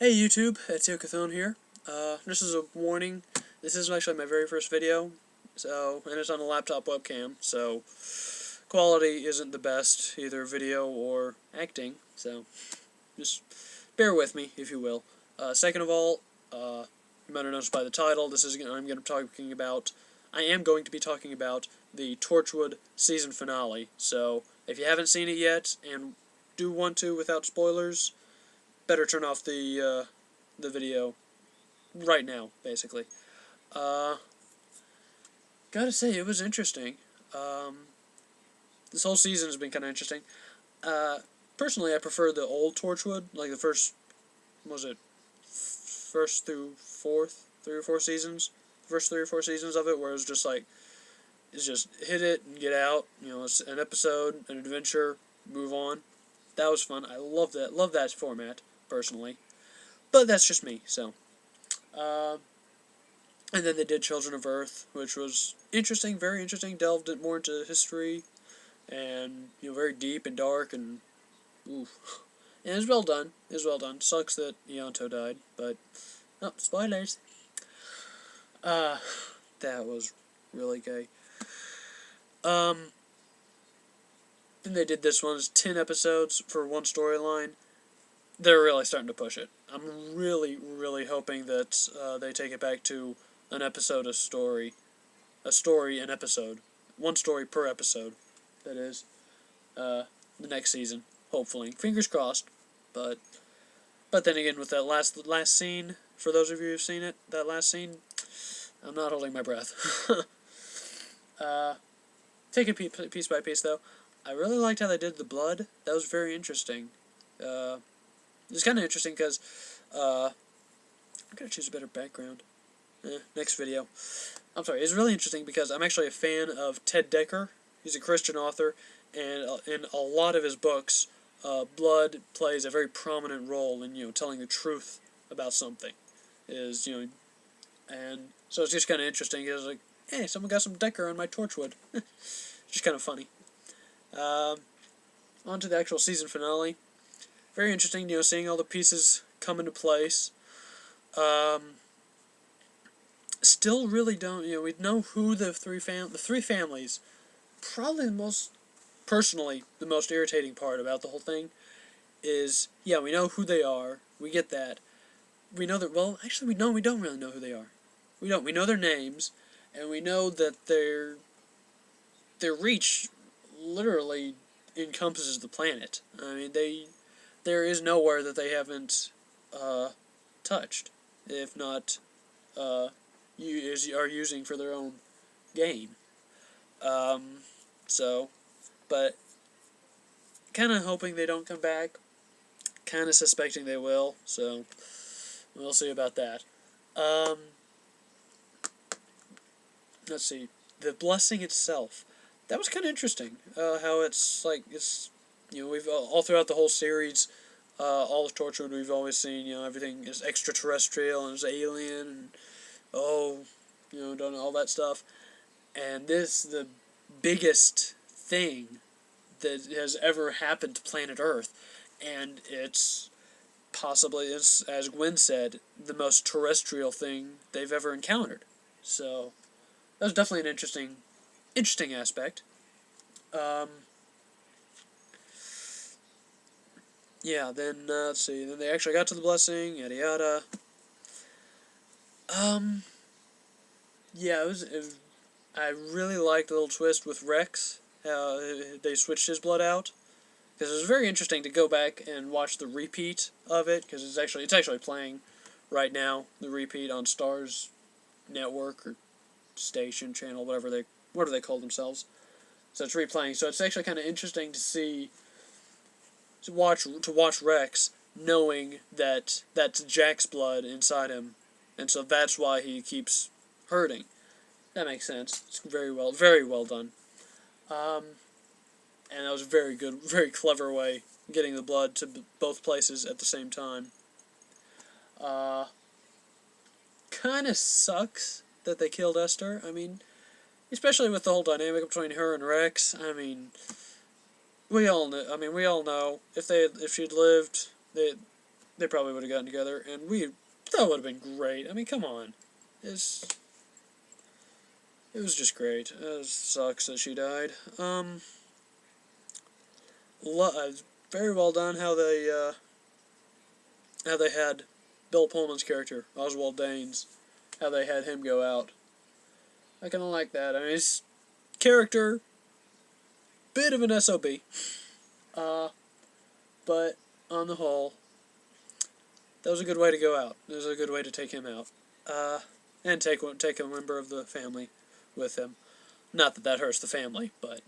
Hey YouTube, it's Yokathon here. This is a warning. This is actually my very first video, and it's on a laptop webcam, so quality isn't the best, either video or acting, so just bear with me, if you will. Second of all, you might have noticed by the title, I am going to be talking about the Torchwood season finale, so if you haven't seen it yet, and do want to without spoilers, better turn off the video right now, basically. Gotta say, it was interesting. This whole season has been kind of interesting. Personally, I prefer the old Torchwood, like the first through fourth, 3 or 4 seasons? First 3 or 4 seasons of it, where it was just like, it's just hit it and get out, it's an episode, an adventure, move on. That was fun. I love that format, personally. But that's just me, so. And then they did Children of Earth, which was interesting, very interesting, delved more into history, and, very deep and dark, and, oof. And it was well done, Sucks that Ianto died, but, oh, spoilers. That was really gay. Then they did this one, it's 10 episodes for one storyline. They're really starting to push it. I'm really, really hoping that they take it back to an episode, a story, an episode, one story per episode. That is, the next season, hopefully. Fingers crossed. But then again, with that last scene, for those of you who've seen it, that last scene, I'm not holding my breath. Take it piece by piece, though. I really liked how they did the blood. That was very interesting. It's kind of interesting because, I'm going to choose a better background. Next video. I'm sorry, it's really interesting because I'm actually a fan of Ted Dekker. He's a Christian author, and in a lot of his books, blood plays a very prominent role in, telling the truth about something. And so it's just kind of interesting. It's like, hey, someone got some Dekker on my Torchwood. Just kind of funny. On to the actual season finale. Very interesting, seeing all the pieces come into place. Still really don't, we know who the three families, probably personally, the most irritating part about the whole thing is, yeah, we know who they are, we get that. We know that, well, actually we don't really know who they are. We know their names, and we know that their reach literally encompasses the planet. I mean, there is nowhere that they haven't touched, if not are using for their own gain. But kind of hoping they don't come back, kind of suspecting they will, so we'll see about that. Let's see, the blessing itself, that was kind of interesting, how it's we've all throughout the whole series, all of Torchwood, we've always seen, everything is extraterrestrial and is alien, and don't know, all that stuff. And this, the biggest thing that has ever happened to planet Earth, and it's possibly, as Gwen said, the most terrestrial thing they've ever encountered. So that was definitely an interesting aspect. Yeah, then, let's see, then they actually got to the blessing, yada yada. Yeah, I really liked the little twist with Rex, how they switched his blood out, because it was very interesting to go back and watch the repeat of it, because it's actually playing right now, the repeat on Starz network, or station, channel, whatever they call themselves. So it's replaying, so it's actually kind of interesting to see, to watch Rex, knowing that that's Jack's blood inside him, and so that's why he keeps hurting. That makes sense. It's very well done. And that was a very good, very clever way, getting the blood to both places at the same time. Kind of sucks that they killed Esther. I mean, especially with the whole dynamic between her and Rex. I mean, we all know. If she'd lived, they they probably would have gotten together, and that would have been great. I mean, come on. It was just great. It sucks that she died. Very well done how they had Bill Pullman's character, Oswald Danes, how they had him go out. I kind of like that. I mean, his character, bit of an SOB, but on the whole, that was a good way to go out. It was a good way to take him out, and take a member of the family with him. Not that hurts the family, but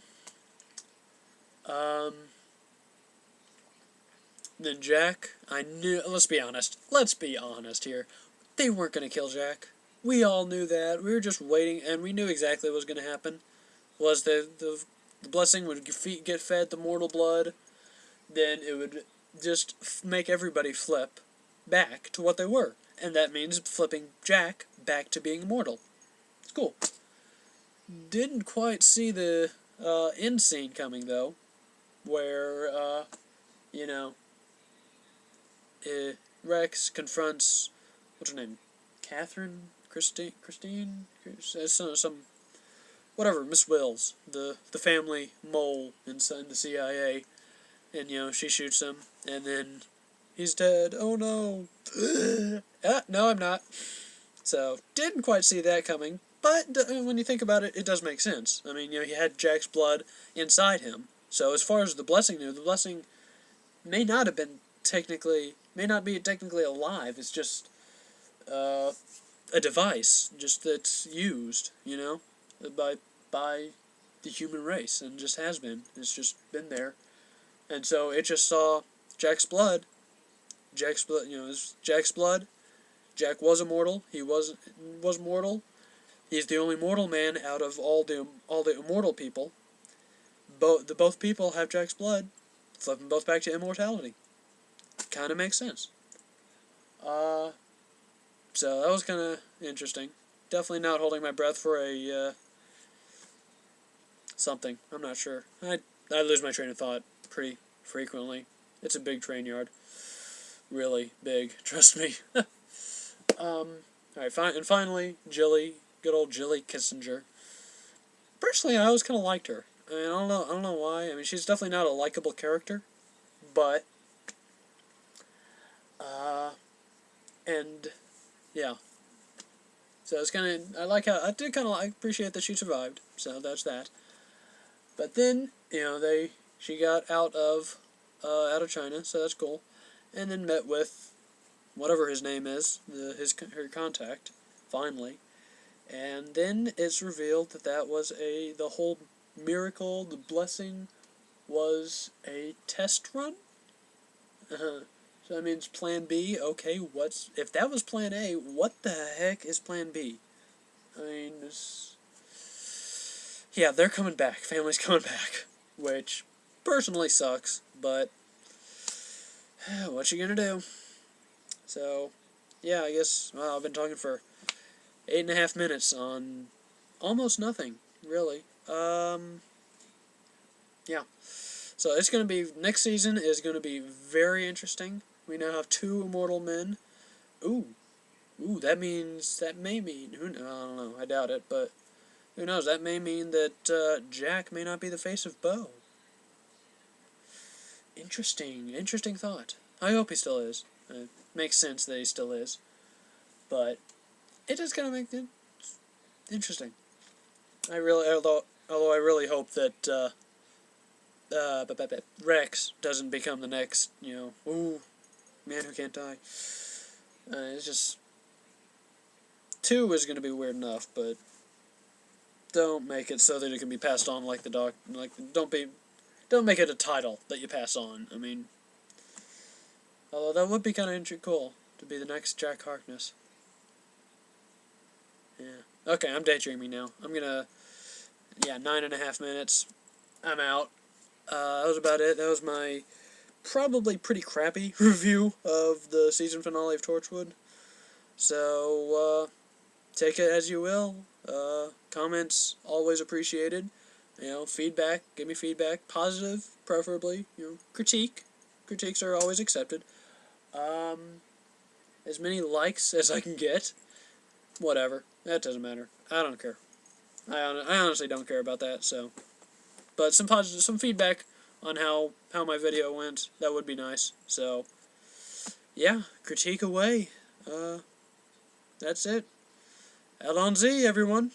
then Jack, I knew. Let's be honest. Let's be honest here. They weren't gonna kill Jack. We all knew that. We were just waiting, and we knew exactly what was gonna happen. Was the blessing would get fed the mortal blood, then it would just make everybody flip back to what they were, and that means flipping Jack back to being immortal. It's cool. Didn't quite see the end scene coming though, where you know, Rex confronts, what's her name, Christine, some whatever, Miss Wills, the family mole inside the CIA, and she shoots him, and then he's dead. Oh no! No, I'm not. So didn't quite see that coming, but when you think about it, it does make sense. I mean, he had Jack's blood inside him. So as far as the blessing knew, the blessing may not be technically alive. It's just a device, just that's used, by the human race, and just has been. It's just been there, and so it just saw Jack's blood. It's Jack's blood. Jack was immortal. He was mortal. He's the only mortal man out of all the immortal people. Both people have Jack's blood. Flip them both back to immortality. Kind of makes sense. So that was kind of interesting. Definitely not holding my breath for a something. I'm not sure. I lose my train of thought pretty frequently. It's a big train yard. Really big. Trust me. Alright, and finally, Jilly. Good old Jilly Kissinger. Personally, I always kind of liked her. I mean, I don't know why. I mean, she's definitely not a likable character, but and yeah. So it's kind of, I appreciate that she survived. So that's that. But then she got out of China, so that's cool, and then met with whatever his name is, her contact, finally, and then it's revealed that was the whole miracle, the blessing, was a test run. So that means Plan B. Okay, if that was Plan A? What the heck is Plan B? I mean, yeah, they're coming back. Family's coming back, which personally sucks, but what you gonna do? So, yeah, I guess, well, I've been talking for 8.5 minutes on almost nothing, really. Yeah. So it's going to be, next season is going to be very interesting. We now have 2 immortal men. Ooh, that may mean, I don't know, I doubt it, but who knows, that may mean that Jack may not be the face of Bo. Interesting thought. I hope he still is. It makes sense that he still is. But it just kind of makes it interesting. Although I really hope that Rex doesn't become the next, ooh, man who can't die. It's just 2 is going to be weird enough, but don't make it so that it can be passed on like the dog. Like, don't make it a title that you pass on. I mean, although that would be kind of cool to be the next Jack Harkness. Yeah. Okay, I'm daydreaming now. I'm gonna, 9.5 minutes. I'm out. That was about it. That was my probably pretty crappy review of the season finale of Torchwood. So, take it as you will. Comments, always appreciated. Feedback, give me feedback. Positive, preferably. Critiques are always accepted. As many likes as I can get. Whatever. That doesn't matter. I don't care. I honestly don't care about that, so. But some feedback on how my video went, that would be nice. So, yeah, critique away. That's it. Allons-y, everyone.